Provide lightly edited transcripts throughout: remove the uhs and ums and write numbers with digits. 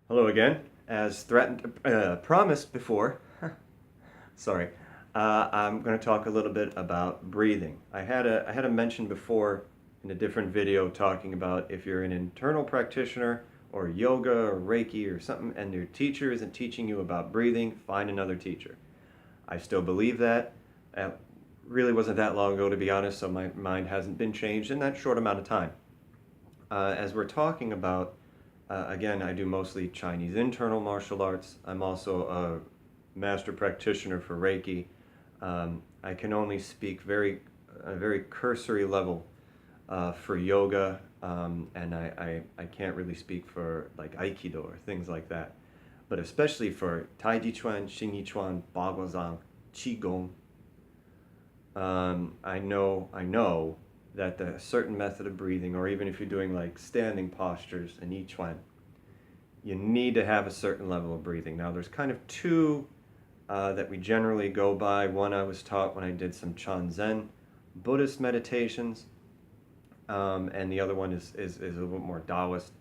Hello again. As promised before, sorry, I'm going to talk a little bit about breathing. I had a mention before in a different video talking about if you're an internal practitioner or yoga or Reiki or something and your teacher isn't teaching you about breathing, find another teacher. I still believe that. It really wasn't that long ago, to be honest, so my mind hasn't been changed in that short amount of time. As we're talking about, again, I do mostly Chinese internal martial arts. I'm also a master practitioner for Reiki. I can only speak a very cursory level for yoga, and I can't really speak for like Aikido or things like that. But especially for Tai Chi Chuan, Xing Yi Chuan, Baguazhang, Qigong, I know that the certain method of breathing, or even if you're doing like standing postures in each one, you need to have a certain level of breathing. Now, there's kind of two that we generally go by. One I was taught when I did some Chan Zen Buddhist meditations, and the other one is a little bit more Taoist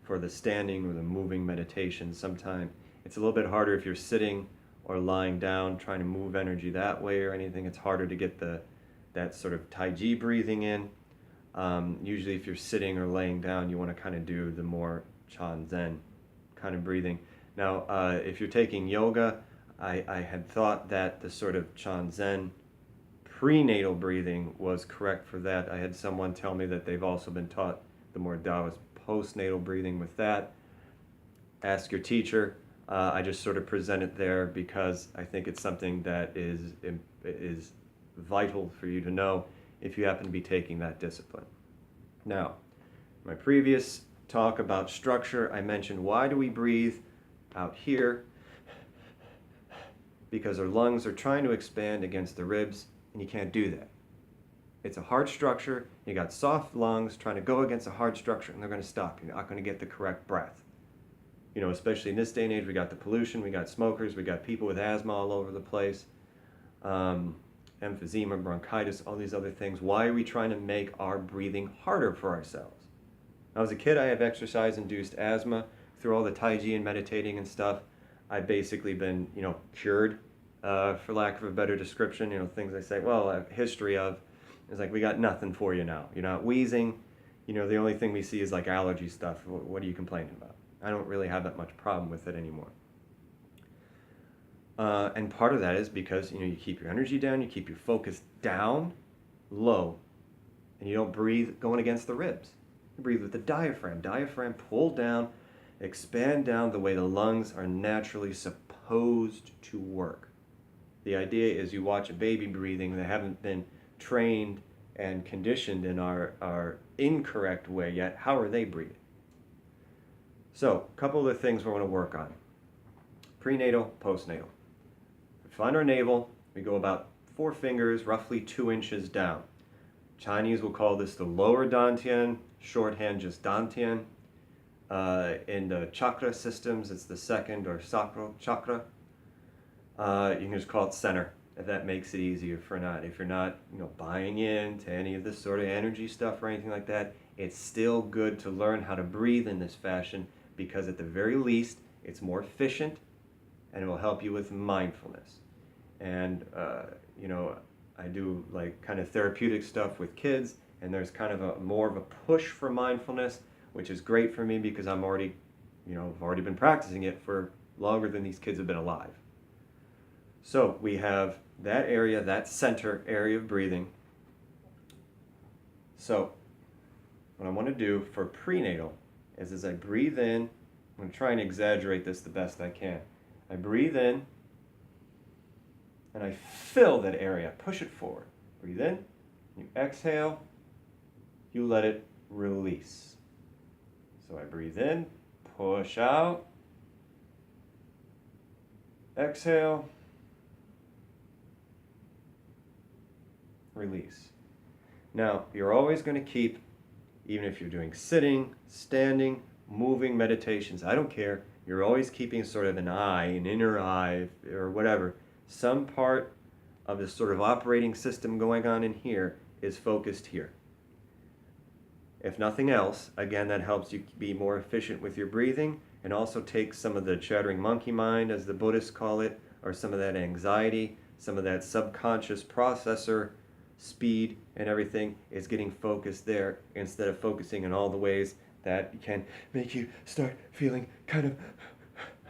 for the standing or the moving meditation. Sometimes it's a little bit harder if you're sitting or lying down, trying to move energy that way or anything. It's harder to get that sort of Tai Chi breathing in. Usually if you're sitting or laying down, you want to kind of do the more Chan Zen kind of breathing. Now, if you're taking yoga, I had thought that the sort of Chan Zen prenatal breathing was correct for that. I had someone tell me that they've also been taught the more Taoist post-natal breathing with that. Ask your teacher. I just sort of present it there because I think it's something that is vital for you to know if you happen to be taking that discipline. Now, my previous talk about structure, I mentioned why do we breathe out here? Because our lungs are trying to expand against the ribs, and you can't do that. It's a hard structure. You got soft lungs trying to go against a hard structure, and they're going to stop. You're not going to get the correct breath. You know, especially in this day and age, we got the pollution, we got smokers, we got people with asthma all over the place, emphysema, bronchitis, all these other things. Why are we trying to make our breathing harder for ourselves? Now, as a kid, I have exercise-induced asthma. Through all the Tai Chi and meditating and stuff, I've basically been, cured, for lack of a better description. Things I say, well, a history of, is like, we got nothing for you now. You're not wheezing. The only thing we see is like allergy stuff. What are you complaining about? I don't really have that much problem with it anymore. And part of that is because, you keep your energy down, you keep your focus down, low, and you don't breathe going against the ribs. You breathe with the diaphragm. Diaphragm pull down, expand down the way the lungs are naturally supposed to work. The idea is you watch a baby breathing, they haven't been trained and conditioned in our incorrect way yet. How are they breathing? So, a couple of the things we want to work on. Prenatal, postnatal. We find our navel, we go about 4 fingers, roughly 2 inches down. Chinese will call this the lower dantian, shorthand just dantian. In the chakra systems, it's the second or sacral chakra. You can just call it center, if that makes it easier if you're not buying into any of this sort of energy stuff or anything like that. It's still good to learn how to breathe in this fashion because at the very least it's more efficient and it will help you with mindfulness. And I do like kind of therapeutic stuff with kids, and there's kind of more of a push for mindfulness, which is great for me because I've already been practicing it for longer than these kids have been alive. So we have that area, that center area of breathing. So what I want to do for prenatal is as I breathe in, I'm going to try and exaggerate this the best I can. I breathe in and I fill that area, push it forward. Breathe in, you exhale, you let it release. So I breathe in, push out, exhale, release. Now, you're always going to keep, even if you're doing sitting, standing, moving meditations, I don't care, you're always keeping sort of an inner eye, or whatever. Some part of the sort of operating system going on in here is focused here. If nothing else, again, that helps you be more efficient with your breathing, and also take some of the chattering monkey mind, as the Buddhists call it, or some of that anxiety, some of that subconscious processor speed and everything is getting focused there instead of focusing in all the ways that can make you start feeling kind of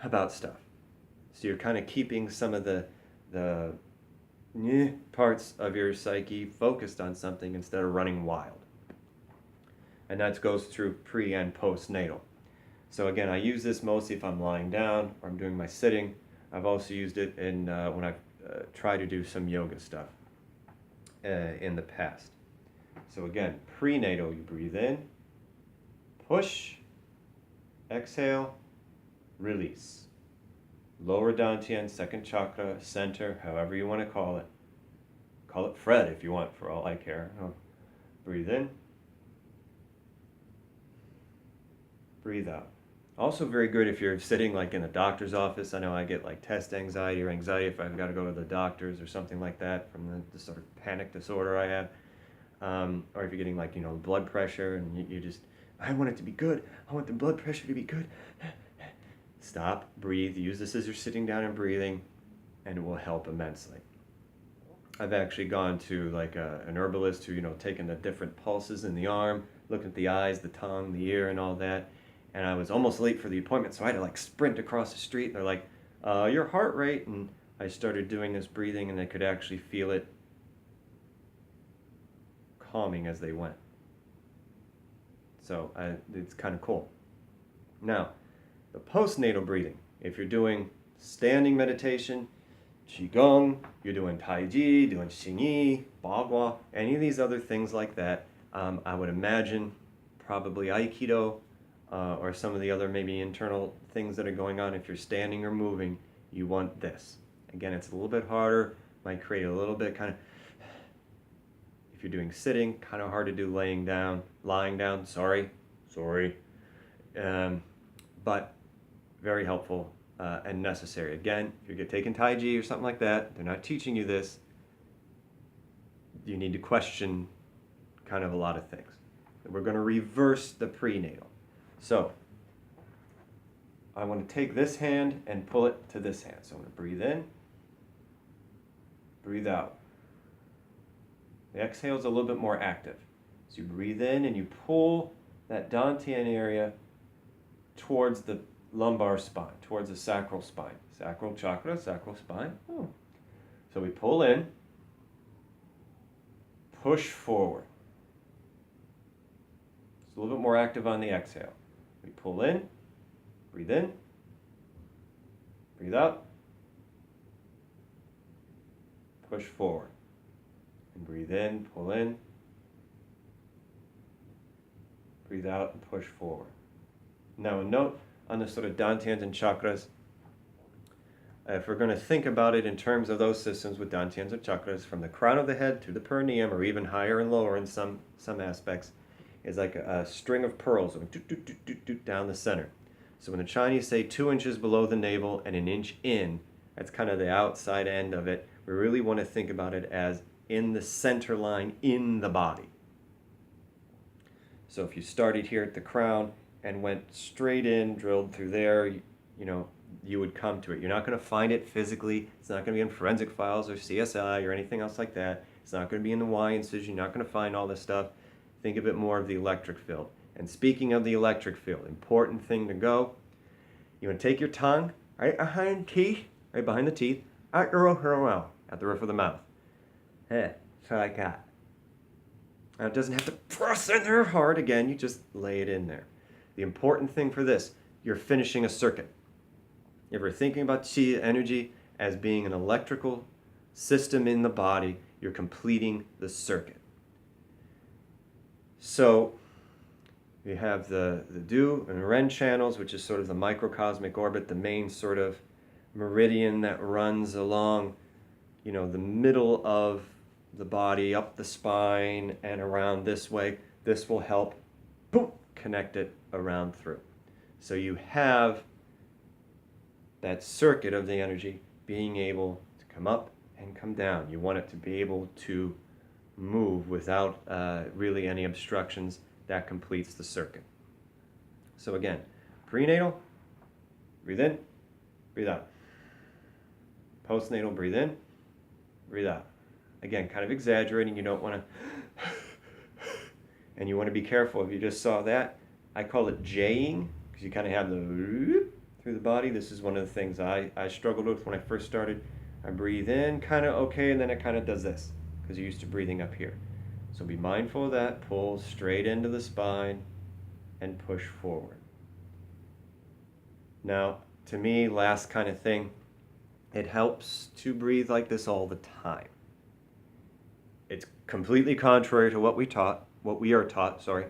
about stuff. So you're kind of keeping some of the parts of your psyche focused on something instead of running wild. And that goes through pre and postnatal. So again, I use this mostly if I'm lying down or I'm doing my sitting. I've also used it in when I've tried to do some yoga stuff in the past. So again, prenatal, you breathe in, push, exhale, release. Lower dantian, second chakra, center, however you want to call it. Call it Fred if you want, for all I care. Breathe in. Breathe out. Also very good if you're sitting like in a doctor's office. I know I get like test anxiety or anxiety if I've got to go to the doctors or something like that from the sort of panic disorder I have. Or if you're getting like, blood pressure and you just, I want it to be good. I want the blood pressure to be good. Stop, breathe, use this as you're sitting down and breathing, and it will help immensely. I've actually gone to like an herbalist who, taken the different pulses in the arm, looked at the eyes, the tongue, the ear, and all that. And I was almost late for the appointment, so I had to like sprint across the street. And they're like, your heart rate. And I started doing this breathing, and I could actually feel it calming as they went. So it's kind of cool. Now, the postnatal breathing, if you're doing standing meditation, Qigong, you're doing Tai Chi, doing Xingyi, Bagua, any of these other things like that, I would imagine probably Aikido or some of the other maybe internal things that are going on. If you're standing or moving, you want this. Again, it's a little bit harder, might create a little bit kind of, if you're doing sitting, kind of hard to do lying down, sorry. But very helpful and necessary. Again, if you're taking Tai Chi or something like that, they're not teaching you this, you need to question kind of a lot of things. We're going to reverse the prenatal. So, I want to take this hand and pull it to this hand. So I'm going to breathe in, breathe out. The exhale is a little bit more active. So you breathe in and you pull that dantian area towards the lumbar spine, towards the sacral spine. Sacral chakra, sacral spine. So we pull in, push forward. It's a little bit more active on the exhale. We pull in, breathe out, push forward. And breathe in, pull in, breathe out, and push forward. Now a note on the sort of dantians and chakras. If we're going to think about it in terms of those systems with dantians and chakras, from the crown of the head to the perineum, or even higher and lower in some aspects, is like a string of pearls going down the center. So when the Chinese say 2 inches below the navel and an inch in, that's kind of the outside end of it. We really want to think about it as in the center line in the body. So if you started here at the crown and went straight in, drilled through there, you would come to it. You're not going to find it physically. It's not going to be in forensic files or CSI or anything else like that. It's not going to be in the Y incision. You're not going to find all this stuff. Think of it more of the electric field. And speaking of the electric field, important thing to go, you want to take your tongue right behind the teeth, at the roof of the mouth. So like that. Now it doesn't have to press in there hard. Again, you just lay it in there. The important thing for this, you're finishing a circuit. If we're thinking about chi energy as being an electrical system in the body, you're completing the circuit. So we have the Du and Ren channels, which is sort of the microcosmic orbit, the main sort of meridian that runs along, the middle of the body, up the spine and around this way. This will help, connect it around through. So you have that circuit of the energy being able to come up and come down. You want it to be able to move without really any obstructions. That completes the circuit. So again, prenatal, Breathe in, breathe out. Postnatal, breathe in, breathe out. Again, kind of exaggerating. You don't want to, and you want to be careful. If you just saw that, I call it J-ing, because you kind of have the through the body. This is one of the things I struggled with when I first started. I breathe in kind of okay, and then it kind of does this, because you're used to breathing up here. So be mindful of that. Pull straight into the spine and push forward. Now, to me, last kind of thing, it helps to breathe like this all the time. It's completely contrary to what we are taught, sorry.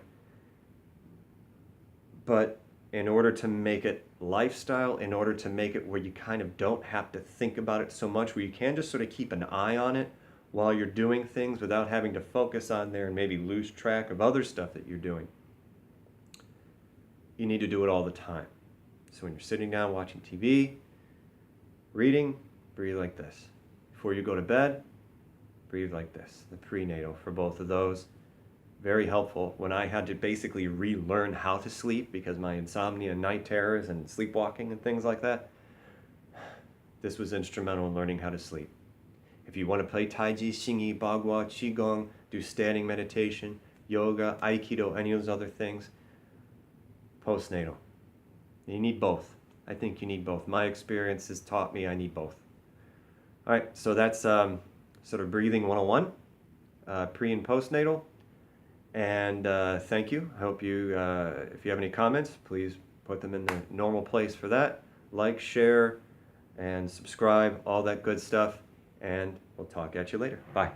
But in order to make it lifestyle, in order to make it where you kind of don't have to think about it so much, where you can just sort of keep an eye on it while you're doing things without having to focus on there and maybe lose track of other stuff that you're doing, you need to do it all the time. So when you're sitting down watching TV, reading, breathe like this. Before you go to bed, breathe like this. The prenatal for both of those. Very helpful when I had to basically relearn how to sleep because my insomnia and night terrors and sleepwalking and things like that. This was instrumental in learning how to sleep. If you want to play Taiji, Xingyi, Bagua, Qigong, do standing meditation, yoga, Aikido, any of those other things, postnatal. You need both. I think you need both. My experience has taught me I need both. All right, so that's sort of breathing 101, pre and postnatal. And thank you. I hope you, if you have any comments, please put them in the normal place for that. Like, share, and subscribe, all that good stuff. And we'll talk at you later. Bye.